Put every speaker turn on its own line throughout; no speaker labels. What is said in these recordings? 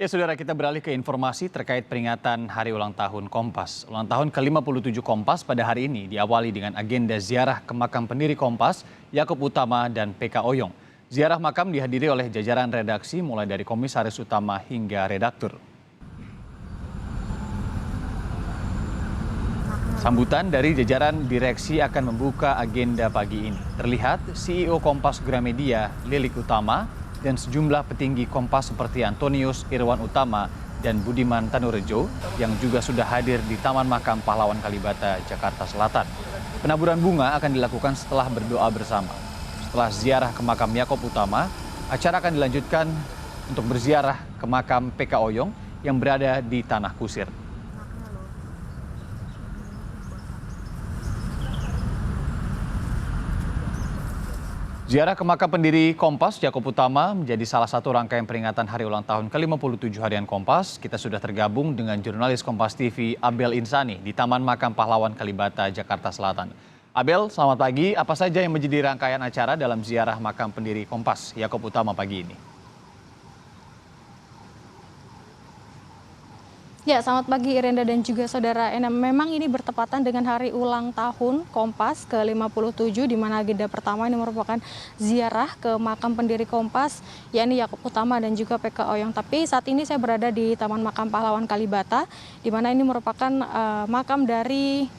Ya saudara, kita beralih ke informasi terkait peringatan Hari Ulang Tahun Kompas. Ulang tahun ke-57 Kompas pada hari ini diawali dengan agenda ziarah ke makam pendiri Kompas, Yaakob Utama dan PK Oyong. Ziarah makam dihadiri oleh jajaran redaksi mulai dari komisaris utama hingga redaktur. Sambutan dari jajaran direksi akan membuka agenda pagi ini. Terlihat CEO Kompas Gramedia, Lilik Utama, dan sejumlah petinggi Kompas seperti Antonius Irwan Utama dan Budiman Tanurejo yang juga sudah hadir di Taman Makam Pahlawan Kalibata, Jakarta Selatan. Penaburan bunga akan dilakukan setelah berdoa bersama. Setelah ziarah ke makam Yaakob Utama, acara akan dilanjutkan untuk berziarah ke makam PK Oyong yang berada di Tanah Kusir. Ziarah ke makam pendiri Kompas, Yaakob Utama, menjadi salah satu rangkaian peringatan Hari Ulang Tahun ke-57 Harian Kompas. Kita sudah tergabung dengan jurnalis Kompas TV Abel Insani di Taman Makam Pahlawan Kalibata, Jakarta Selatan. Abel, selamat pagi. Apa saja yang menjadi rangkaian acara dalam ziarah makam pendiri Kompas, Yaakob Utama pagi ini?
Ya, selamat pagi Irenda dan juga saudara. Memang ini bertepatan dengan hari ulang tahun Kompas ke-57 di mana agenda pertama ini merupakan ziarah ke makam pendiri Kompas, yakni Yaakob Utama dan juga PK Oyong. Tapi saat ini saya berada di Taman Makam Pahlawan Kalibata, di mana ini merupakan makam dari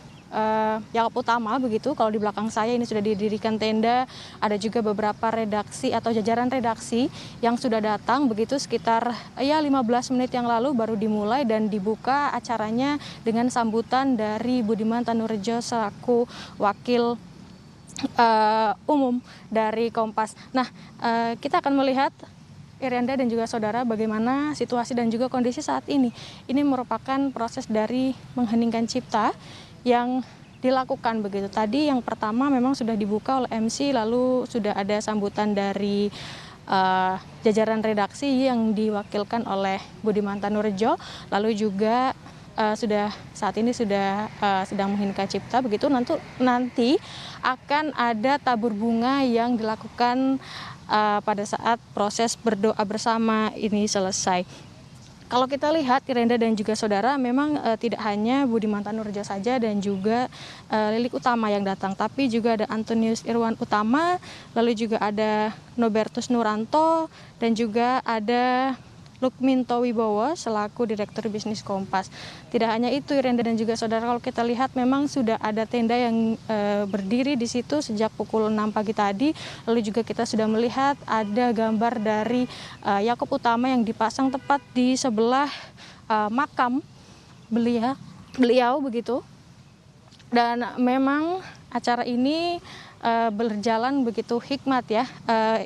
Yaakob Utama begitu. Kalau di belakang saya ini sudah didirikan tenda, ada juga beberapa redaksi atau jajaran redaksi yang sudah datang begitu sekitar 15 menit yang lalu baru dimulai dan dibuka acaranya dengan sambutan dari Budiman Tanurejo selaku wakil umum dari Kompas. Nah, kita akan melihat Irianda dan juga saudara bagaimana situasi dan juga kondisi saat ini. Ini merupakan proses dari mengheningkan cipta yang dilakukan begitu. Tadi yang pertama memang sudah dibuka oleh MC, lalu sudah ada sambutan dari jajaran redaksi yang diwakilkan oleh Budiman Tanurejo, lalu juga saat ini sudah sedang mengheningkan cipta begitu. Nanti akan ada tabur bunga yang dilakukan pada saat proses berdoa bersama ini selesai. Kalau kita lihat Irenda dan juga saudara, memang tidak hanya Budiman Tanurejo saja dan juga Lilik Utama yang datang, tapi juga ada Antonius Irwan Utama, lalu juga ada Nobertus Nuranto dan juga ada Lukminto Wibowo selaku Direktur Bisnis Kompas. Tidak hanya itu Irenda dan juga saudara, kalau kita lihat memang sudah ada tenda yang berdiri di situ sejak pukul 6 pagi tadi. Lalu juga kita sudah melihat ada gambar dari Yaakob Utama yang dipasang tepat di sebelah makam beliau begitu. Dan memang acara ini berjalan begitu hikmat ya,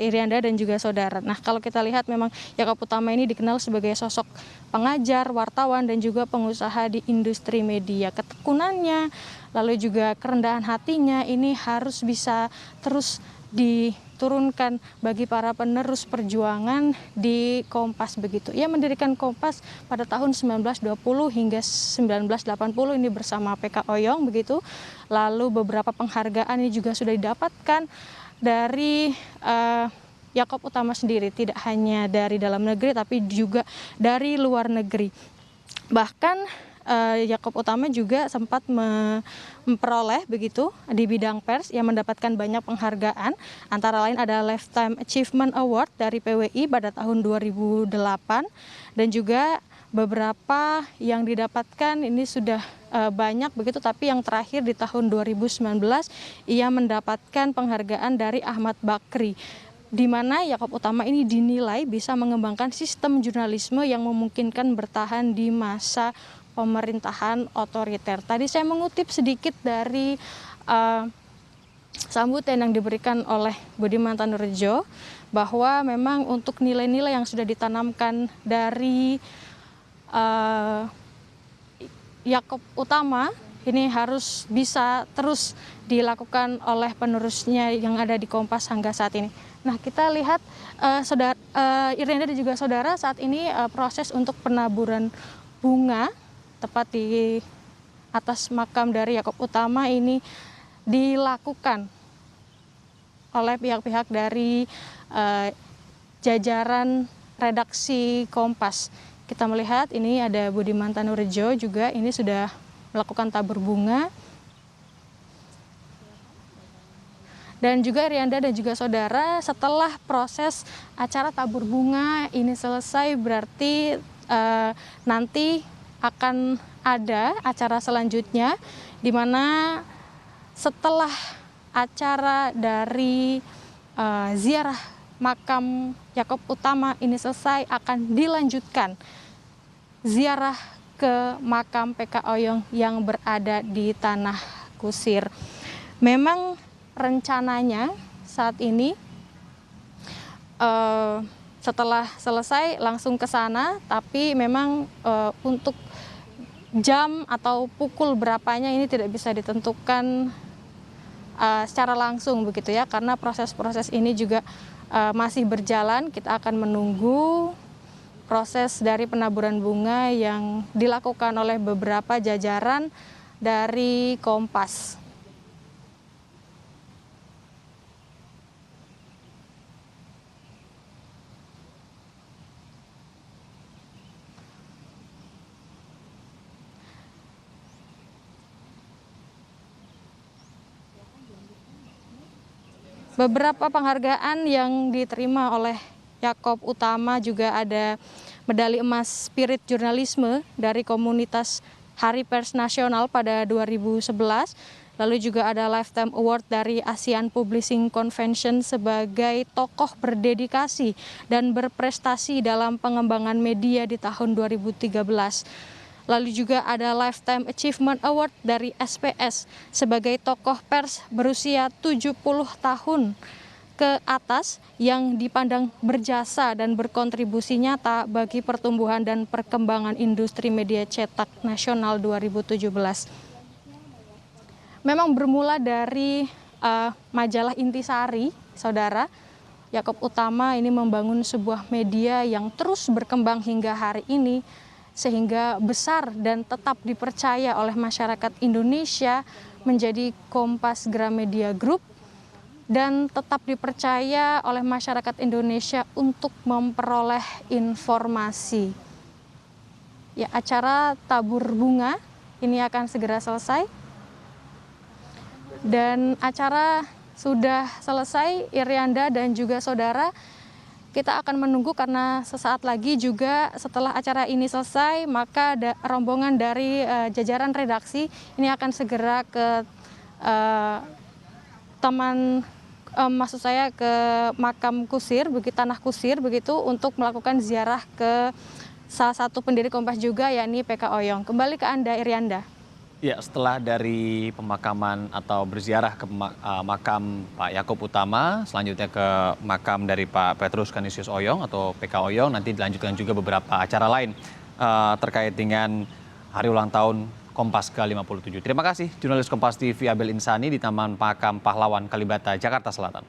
Irianda dan juga saudara. Nah, kalau kita lihat memang Yaakob Utama ini dikenal sebagai sosok pengajar, wartawan dan juga pengusaha di industri media. Ketekunannya, lalu juga kerendahan hatinya ini harus bisa terus diturunkan bagi para penerus perjuangan di Kompas begitu. Ia mendirikan Kompas pada tahun 1920 hingga 1980 ini bersama PK Oyong begitu. Lalu beberapa penghargaan ini juga sudah didapatkan dari Yaakob Utama sendiri, tidak hanya dari dalam negeri tapi juga dari luar negeri. Bahkan Yaakob Utama juga sempat memperoleh begitu di bidang pers yang mendapatkan banyak penghargaan, antara lain ada Lifetime Achievement Award dari PWI pada tahun 2008 dan juga beberapa yang didapatkan ini sudah banyak begitu, tapi yang terakhir di tahun 2019 ia mendapatkan penghargaan dari Ahmad Bakri, di mana Yaakob Utama ini dinilai bisa mengembangkan sistem jurnalisme yang memungkinkan bertahan di masa pemerintahan otoriter. Tadi saya mengutip sedikit dari sambutan yang diberikan oleh Budiman Tanurejo bahwa memang untuk nilai-nilai yang sudah ditanamkan dari Yaakob Utama ini harus bisa terus dilakukan oleh penerusnya yang ada di Kompas hingga saat ini. Nah, kita lihat Irenda dan juga saudara, saat ini proses untuk penaburan bunga tepat di atas makam dari Yaakob Utama ini dilakukan oleh pihak-pihak dari jajaran redaksi Kompas kita melihat ini ada Budiman Tanurejo juga ini sudah melakukan tabur bunga. Dan juga Rianda dan juga saudara, setelah proses acara tabur bunga ini selesai, berarti nanti akan ada acara selanjutnya, di mana setelah acara dari ziarah makam Yaakob Utama ini selesai, akan dilanjutkan ziarah ke makam PK Oyong yang berada di Tanah Kusir. Memang rencananya saat ini setelah selesai langsung ke sana, tapi memang untuk jam atau pukul berapanya ini tidak bisa ditentukan secara langsung begitu ya, karena proses-proses ini juga masih berjalan. Kita akan menunggu proses dari penaburan bunga yang dilakukan oleh beberapa jajaran dari Kompas. Beberapa penghargaan yang diterima oleh Yaakob Utama juga ada medali emas Spirit Jurnalisme dari komunitas Hari Pers Nasional pada 2011, lalu juga ada Lifetime Award dari ASEAN Publishing Convention sebagai tokoh berdedikasi dan berprestasi dalam pengembangan media di tahun 2013. Lalu juga ada Lifetime Achievement Award dari SPS sebagai tokoh pers berusia 70 tahun ke atas yang dipandang berjasa dan berkontribusi nyata bagi pertumbuhan dan perkembangan industri media cetak nasional 2017. Memang bermula dari majalah Intisari, saudara. Yaakob Utama ini membangun sebuah media yang terus berkembang hingga hari ini, sehingga besar dan tetap dipercaya oleh masyarakat Indonesia menjadi Kompas Gramedia Group, dan tetap dipercaya oleh masyarakat Indonesia untuk memperoleh informasi. Ya, acara tabur bunga ini akan segera selesai. Dan acara sudah selesai, Irianda dan juga saudara. Kita akan menunggu karena sesaat lagi juga setelah acara ini selesai, maka rombongan dari jajaran redaksi ini akan segera ke maksud saya ke makam Kusir, Tanah Kusir begitu, untuk melakukan ziarah ke salah satu pendiri Kompas juga, yakni PK Oyong. Kembali ke Anda, Irianda.
Ya, setelah dari pemakaman atau berziarah ke makam Pak Yaakob Utama, selanjutnya ke makam dari Pak Petrus Canisius Oyong atau PK Oyong, nanti dilanjutkan juga beberapa acara lain terkait dengan hari ulang tahun Kompas ke-57. Terima kasih jurnalis Kompas TV Abel Insani di Taman Makam Pahlawan Kalibata, Jakarta Selatan.